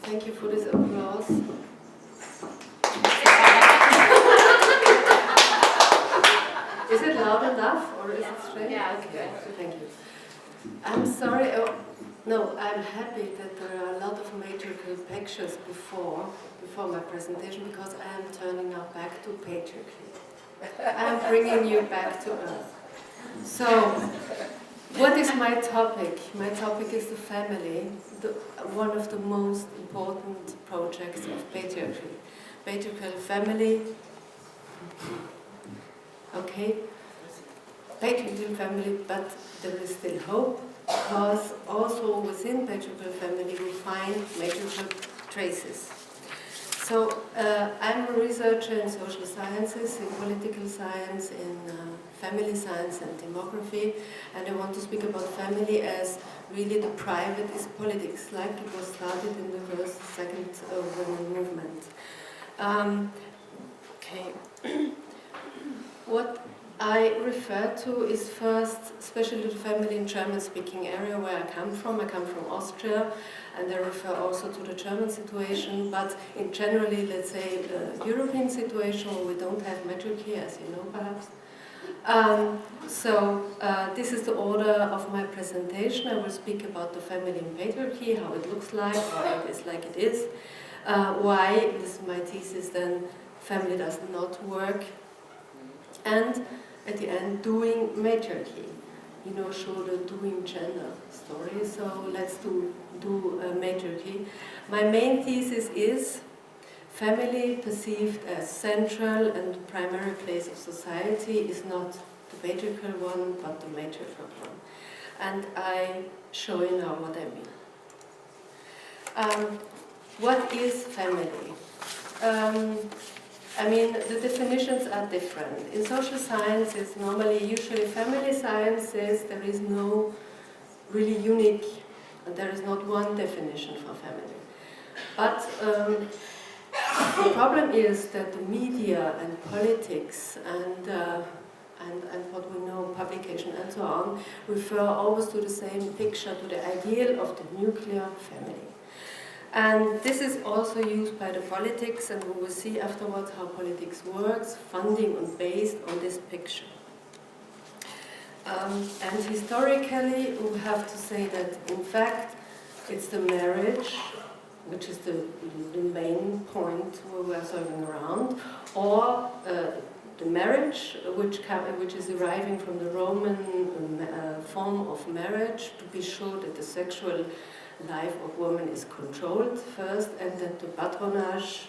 Thank you for this applause. Is it loud enough or is it straight? Yeah, okay. Thank you. I'm sorry. No, I'm happy that there are a lot of matriarchal pictures before my presentation, because I am turning now back to patriarchy. I'm bringing you back to earth. So, what is my topic? My topic is the family, one of the most important projects of patriarchy. Patriarchal family, okay, patriarchal family, but there is still hope, because also within patriarchal family we find matriarchal traces. So I'm a researcher in social sciences, in political science, in family science and demography, and I want to speak about family as really the private is politics, like it was started in the first, second women movement. Okay. What I refer to is first, especially the family in German-speaking area where I come from. I come from Austria, and I refer also to the German situation, but in generally, let's say, the European situation where we don't have matriarchy, as you know perhaps. This is the order of my presentation. I will speak about the family in patriarchy, how it looks like, why it is like it is, why, this is my thesis, then family does not work, and at the end, doing matriarchy. You know, show the doing gender story, so let's do matriarchy. My main thesis is family perceived as central and primary place of society is not the patriarchal one, but the matriarchal one. And I show you now what I mean. What is family? I mean, the definitions are different. In social sciences, usually family sciences, there is no really unique, there is not one definition for family. But the problem is that the media and politics and what we know, publication and so on, refer always to the same picture, to the ideal of the nuclear family. And this is also used by the politics, and we will see afterwards how politics works, funding and based on this picture. And historically, we have to say that, in fact, it's the marriage, which is the main point where we are circling around, or the marriage, which is deriving from the Roman form of marriage, to be sure that the sexual life of women is controlled first, and that the patronage,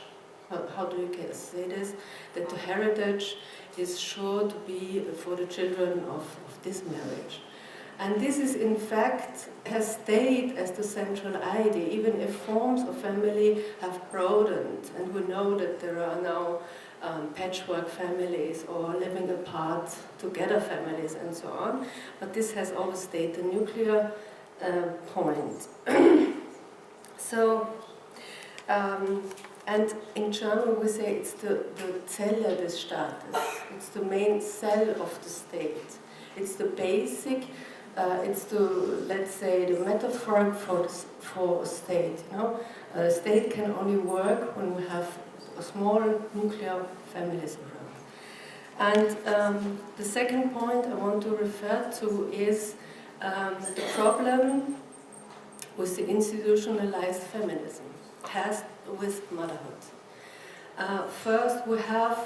how do you say this, that the heritage is sure to be for the children of this marriage. And this is in fact has stayed as the central idea, even if forms of family have broadened, and we know that there are now patchwork families or living apart together families and so on, but this has always stayed the nuclear point. So, and in German we say it's the Zelle des Staates, it's the main cell of the state. It's the basic, it's the, let's say, the metaphor for a state. You know? A state can only work when we have a small nuclear families around. And the second point I want to refer to is the problem with the institutionalized feminism has with motherhood. First, we have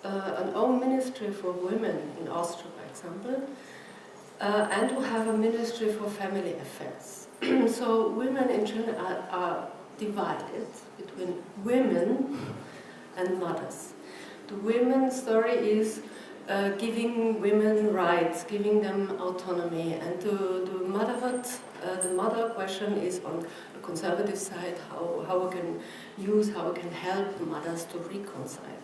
an own ministry for women in Austria, for example, and we have a ministry for family affairs. So women in China are divided between women and mothers. The women's story is giving women rights, giving them autonomy, and the motherhood, the mother question is on the conservative side, how we can use, how we can help mothers to reconcile.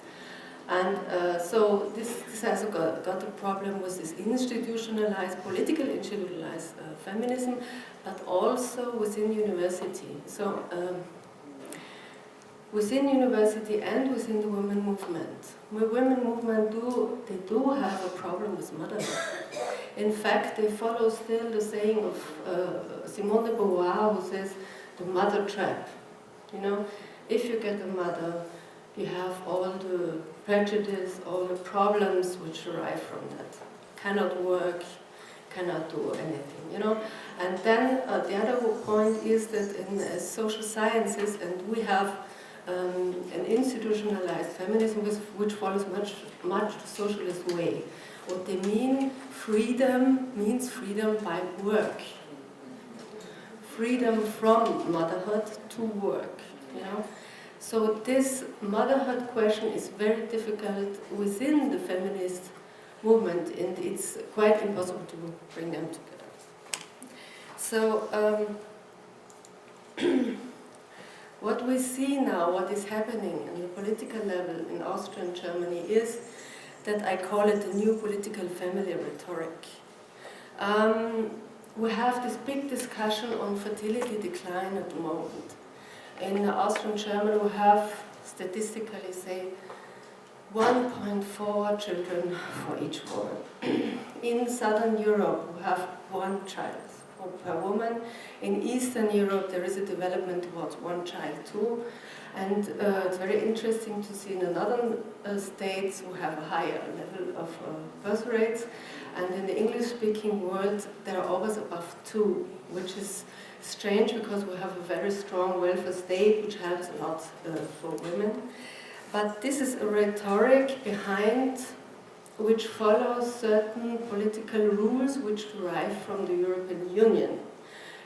And so this has got a problem with this institutionalized, politically institutionalized feminism, but also within university. So within university and within the women movement. The women movement do have a problem with motherhood. In fact, they follow still the saying of Simone de Beauvoir, who says the mother trap. You know, if you get a mother, you have all the prejudice, all the problems which arise from that. Cannot work, cannot do anything, you know. And then the other point is that in social sciences, and we have an institutionalized feminism which follows much the socialist way. What they mean, freedom means freedom by work. Freedom from motherhood to work, you know. So this motherhood question is very difficult within the feminist movement, and it's quite impossible to bring them together. So what we see now, what is happening on the political level in Austria and Germany is that I call it the new political family rhetoric. We have this big discussion on fertility decline at the moment. In Austria and Germany we have statistically, say, 1.4 children for each woman. In Southern Europe we have 1 child per woman. In Eastern Europe there is a development towards 1 child too. And it's very interesting to see in the northern states who have a higher level of birth rates. And in the English-speaking world there are always above 2, which is strange because we have a very strong welfare state which helps a lot for women. But this is a rhetoric behind which follows certain political rules which derive from the European Union.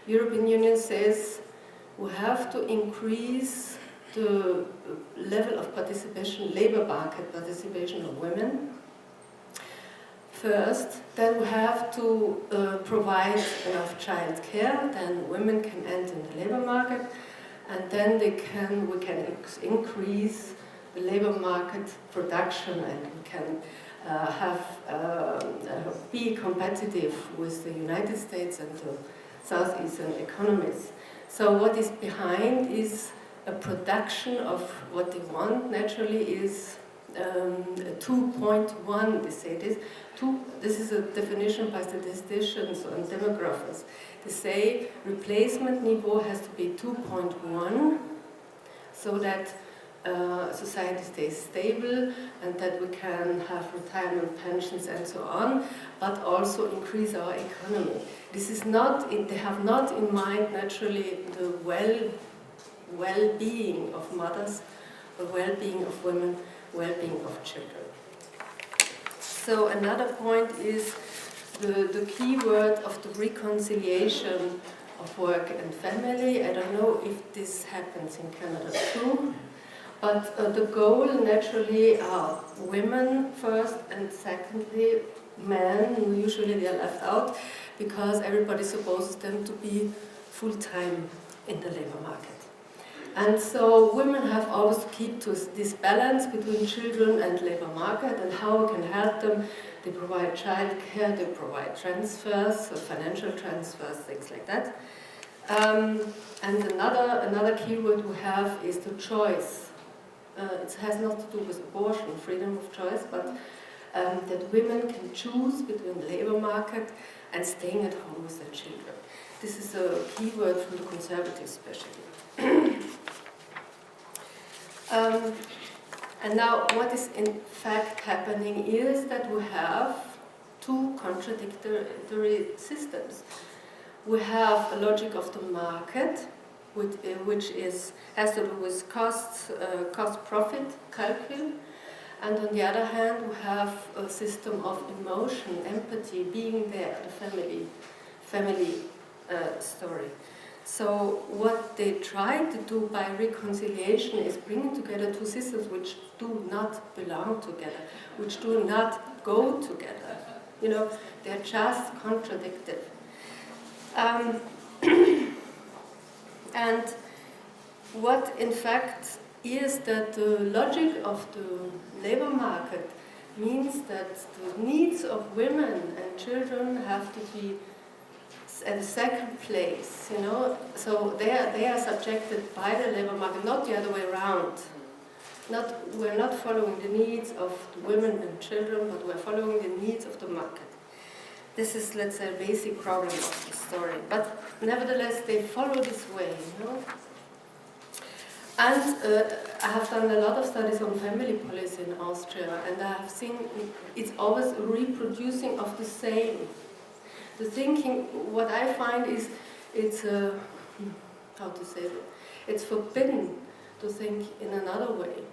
The European Union says we have to increase the level of participation, labor market participation of women. First, then we have to provide enough child care, then women can enter the labor market, and then we can increase the labor market production, and we can be competitive with the United States and the Southeastern economies. So what is behind is a production of what they want naturally is 2.1, they say this. This is a definition by statisticians and demographers. They say replacement niveau has to be 2.1 so that society stays stable and that we can have retirement pensions and so on, but also increase our economy. This is not, they have not in mind naturally the well-being of mothers, the well-being of women, well-being of children. So another point is the key word of the reconciliation of work and family. I don't know if this happens in Canada too, but the goal naturally are women first, and secondly men. Usually they are left out because everybody supposes them to be full-time in the labor market. And so women have always to keep to this balance between children and labor market, and how we can help them. They provide childcare, they provide transfers, financial transfers, things like that. And another keyword we have is the choice. It has not to do with abortion, freedom of choice, but that women can choose between the labor market and staying at home with their children. This is a keyword from the conservatives especially. And now what is in fact happening is that we have 2 contradictory systems. We have a logic of the market, which has to do with cost-profit calculation, and on the other hand we have a system of emotion, empathy, being there, the family story. So what they try to do by reconciliation is bringing together 2 systems which do not belong together, which do not go together. You know, they're just contradictory. And what in fact is that the logic of the labor market means that the needs of women and children have to be at second place, you know. So they are subjected by the labor market, not the other way around. We're not following the needs of the women and children, but we're following the needs of the market. This is, let's say, a basic problem of the story. But nevertheless, they follow this way, you know. And I have done a lot of studies on family policy in Austria, and I have seen it's always reproducing of the same. The thinking, what I find is, it's, how to say it, it's forbidden to think in another way.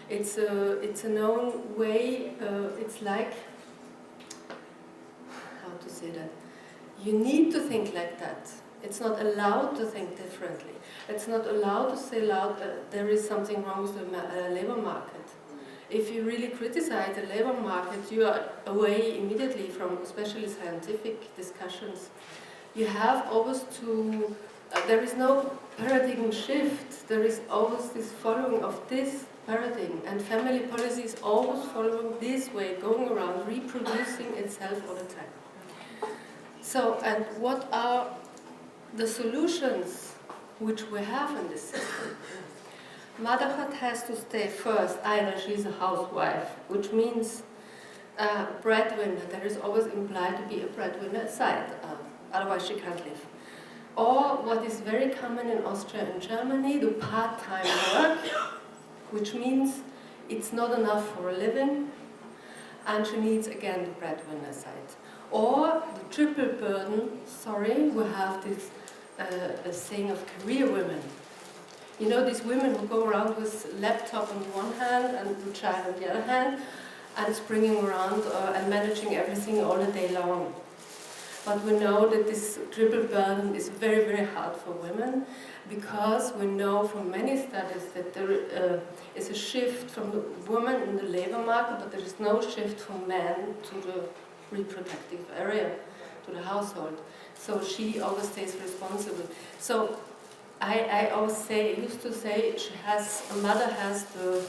It's a known way, it's like, how to say that, you need to think like that. It's not allowed to think differently. It's not allowed to say loud, there is something wrong with the labor market. If you really criticize the labor market, you are away immediately from especially scientific discussions. You have always to, there is no paradigm shift, there is always this following of this paradigm, and family policy is always following this way, going around, reproducing itself all the time. So, and what are the solutions which we have in this system? Motherhood has to stay first. Either she's a housewife, which means breadwinner. There is always implied to be a breadwinner aside, otherwise she can't live. Or what is very common in Austria and Germany, the part-time work, which means it's not enough for a living, and she needs again the breadwinner side. Or the triple burden, we have this saying of career women. You know, these women who go around with laptop on the one hand and the child on the other hand, and springing around and managing everything all the day long. But we know that this triple burden is very, very hard for women, because we know from many studies that there is a shift from the woman in the labor market, but there is no shift from men to the reproductive area, to the household. So she always stays responsible. So I always say, used to say, a mother has the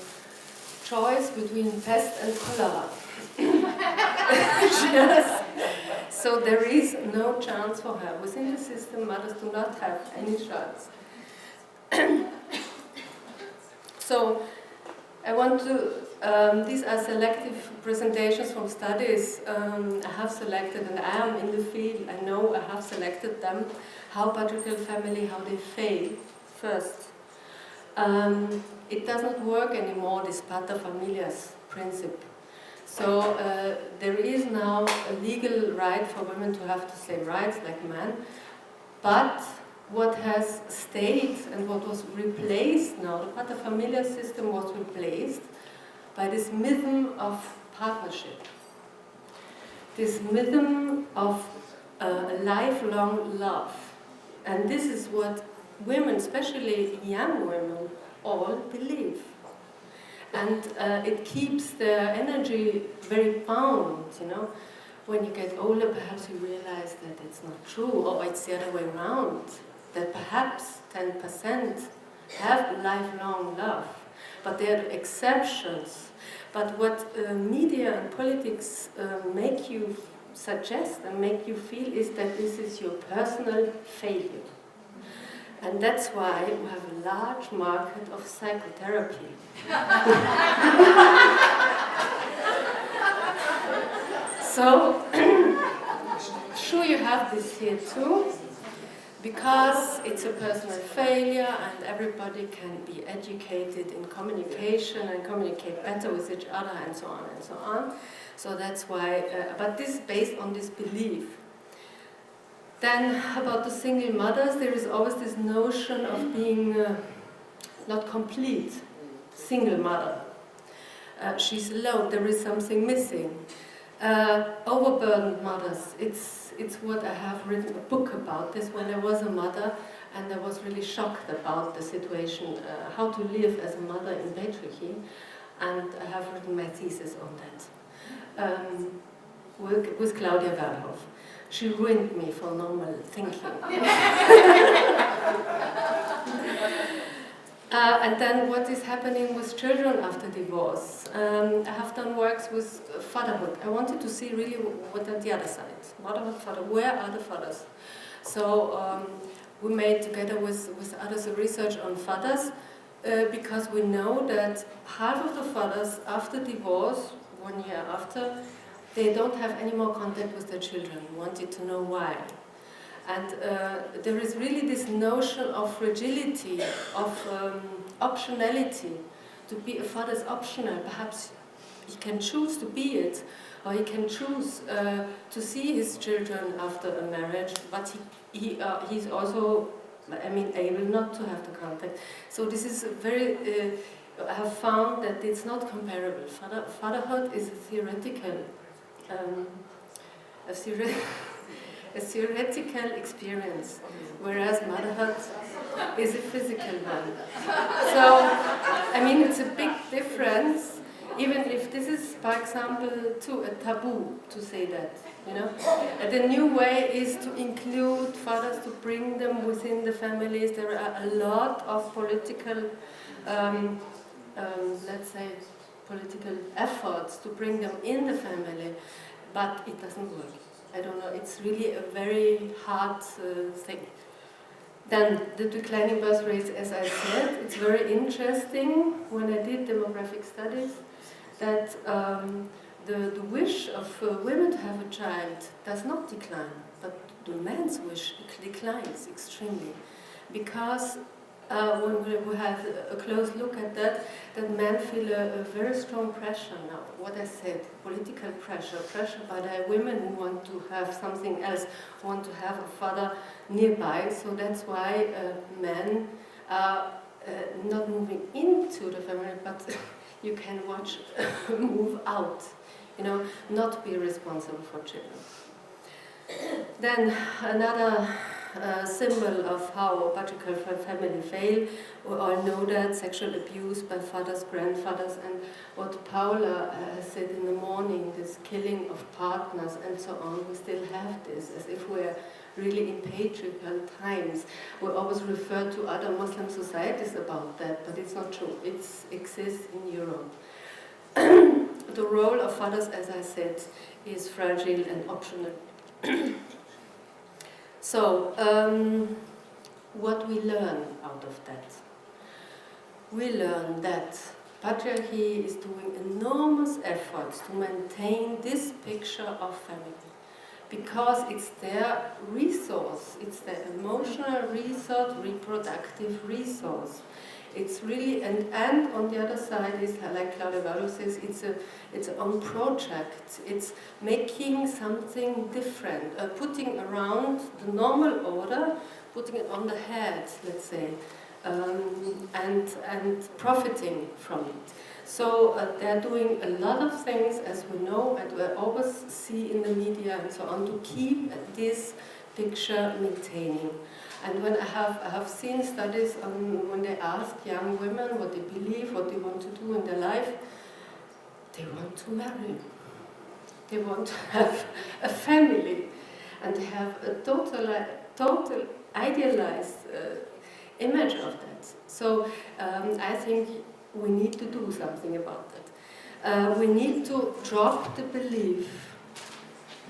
choice between pest and cholera. So there is no chance for her. Within the system, mothers do not have any chance. So I want to, these are selective presentations from studies I have selected, and I am in the field, I know I have selected them, how patriarchal family, how they fail first. It does not work anymore, this pater familias principle. So there is now a legal right for women to have the same rights like men, but what has stayed and what was replaced now, the paterfamilias system was replaced by this myth of partnership. This myth of lifelong love. And this is what women, especially young women, all believe. And it keeps their energy very bound, you know. When you get older, perhaps you realize that it's not true, or it's the other way around, that perhaps 10% have lifelong love, but they are the exceptions. But what media and politics make you suggest and make you feel is that this is your personal failure. And that's why we have a large market of psychotherapy. So, sure you have this here too, because it's a personal failure and everybody can be educated in communication and communicate better with each other and so on and so on. So that's why, but this is based on this belief. Then about the single mothers, there is always this notion of being not complete, single mother. She's alone, there is something missing. Overburdened mothers, it's what I have written a book about this when I was a mother, and I was really shocked about the situation, how to live as a mother in patriarchy, and I have written my thesis on that with Claudia Wernhoff. She ruined me for normal thinking. And then what is happening with children after divorce? I have done works with fatherhood. I wanted to see really what are the other sides. Motherhood, father, where are the fathers? So we made together with others a research on fathers because we know that half of the fathers after divorce, 1 year after, they don't have any more contact with their children. We wanted to know why. And there is really this notion of fragility, of optionality. To be a father is optional. Perhaps he can choose to be it, or he can choose to see his children after a marriage, but he's also, I mean, able not to have the contact. So this is very, I have found that it's not comparable. Fatherhood is a theoretical experience, whereas motherhood is a physical one. So, I mean, it's a big difference, even if this is, for example, a taboo to say that, you know. And the new way is to include fathers, to bring them within the families. There are a lot of political, let's say, political efforts to bring them in the family, but it doesn't work. I don't know, it's really a very hard thing. Then the declining birth rates, as I said, it's very interesting when I did demographic studies that the wish of women to have a child does not decline, but the man's wish declines extremely. Because when we have a close look at that men feel a very strong pressure now. What I said, political pressure by the women who want to have something else, want to have a father nearby. So that's why men are not moving into the family, but you can watch move out, you know, not be responsible for children. Then another symbol of how a patriarchal family fail. We all know that sexual abuse by fathers, grandfathers, and what Paula said in the morning, this killing of partners and so on. We still have this, as if we're really in patriarchal times. We always refer to other Muslim societies about that, but it's not true. It exists in Europe. The role of fathers, as I said, is fragile and optional. So, what we learn out of that? We learn that patriarchy is doing enormous efforts to maintain this picture of family, because it's their resource, it's their emotional resource, reproductive resource. It's really, and on the other side is, like Claudia Vallo says, it's an own project. It's making something different, putting around the normal order, putting it on the head, let's say, and profiting from it. So they're doing a lot of things, as we know, and we always see in the media and so on, to keep this picture maintaining. And when I have seen studies when they ask young women what they believe, what they want to do in their life, they want to marry. They want to have a family, and they have a total idealized image of that. So I think we need to do something about that. We need to drop the belief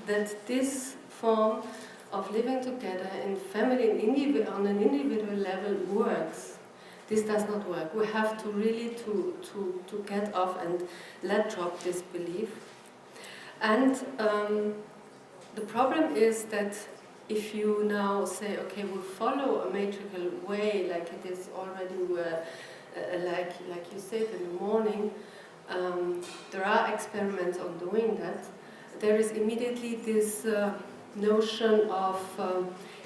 that this form of living together in family on an individual level works. This does not work. We have to really to get off and let drop this belief. And the problem is that if you now say, okay, we'll follow a matriarchal way, like it is already, like you said in the morning, there are experiments on doing that. There is immediately this notion of,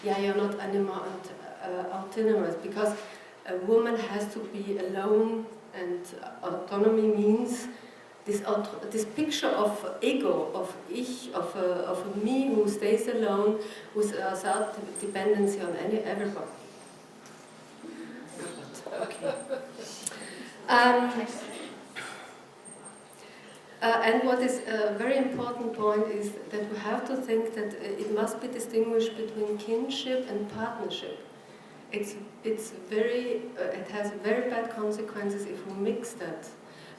you're not animal and autonomous, because a woman has to be alone, and autonomy means this picture of ego, of ich, of a me who stays alone without dependency on everybody. Okay. And what is a very important point is that we have to think that it must be distinguished between kinship and partnership. It has very bad consequences if we mix that,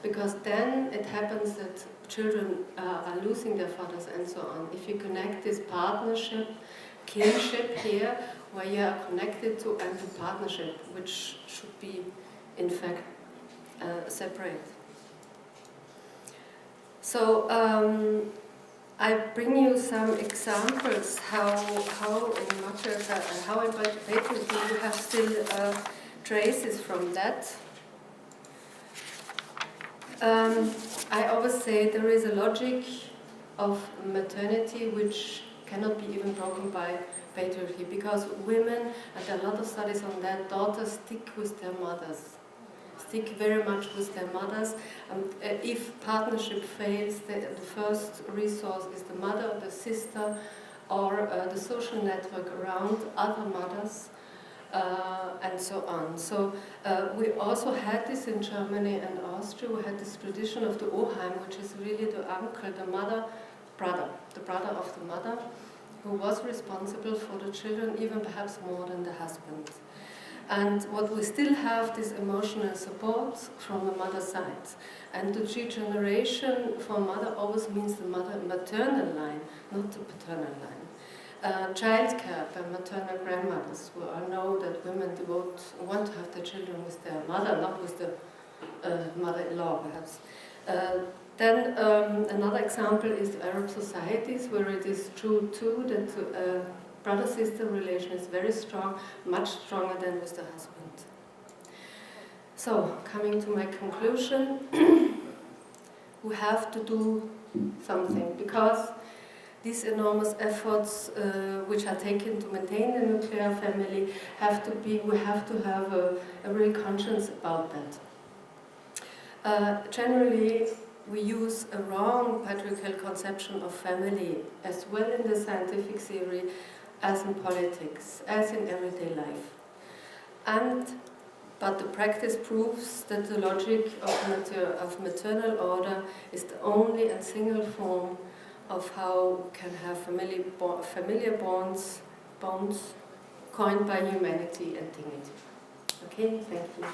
because then it happens that children are losing their fathers and so on. If you connect this partnership, kinship here, where you are connected to, and the partnership, which should be, in fact, separate. So I bring you some examples how in patriarchy you have still traces from that. I always say there is a logic of maternity which cannot be even broken by patriarchy, because women, and there are a lot of studies on that, daughters stick with their mothers. Stick very much with their mothers. If partnership fails, the first resource is the mother, the sister, or the social network around other mothers, and so on. So we also had this in Germany and Austria. We had this tradition of the Oheim, which is really the uncle, the mother, the brother of the mother, who was responsible for the children, even perhaps more than the husband. And what we still have, this emotional support from the mother side. And the G generation for mother always means the maternal line, not the paternal line. Childcare by maternal grandmothers. We all know that women want to have their children with their mother, not with the mother-in-law, perhaps. Then another example is the Arab societies, where it is true too that brother-sister relation is very strong, much stronger than with the husband. So, coming to my conclusion, we have to do something, because these enormous efforts which are taken to maintain the nuclear family we have to have a real conscience about that. Generally, we use a wrong patriarchal conception of family, as well in the scientific theory, as in politics, as in everyday life. But the practice proves that the logic of maternal order is the only and single form of how we can have familiar bonds coined by humanity and dignity. Okay, thank you.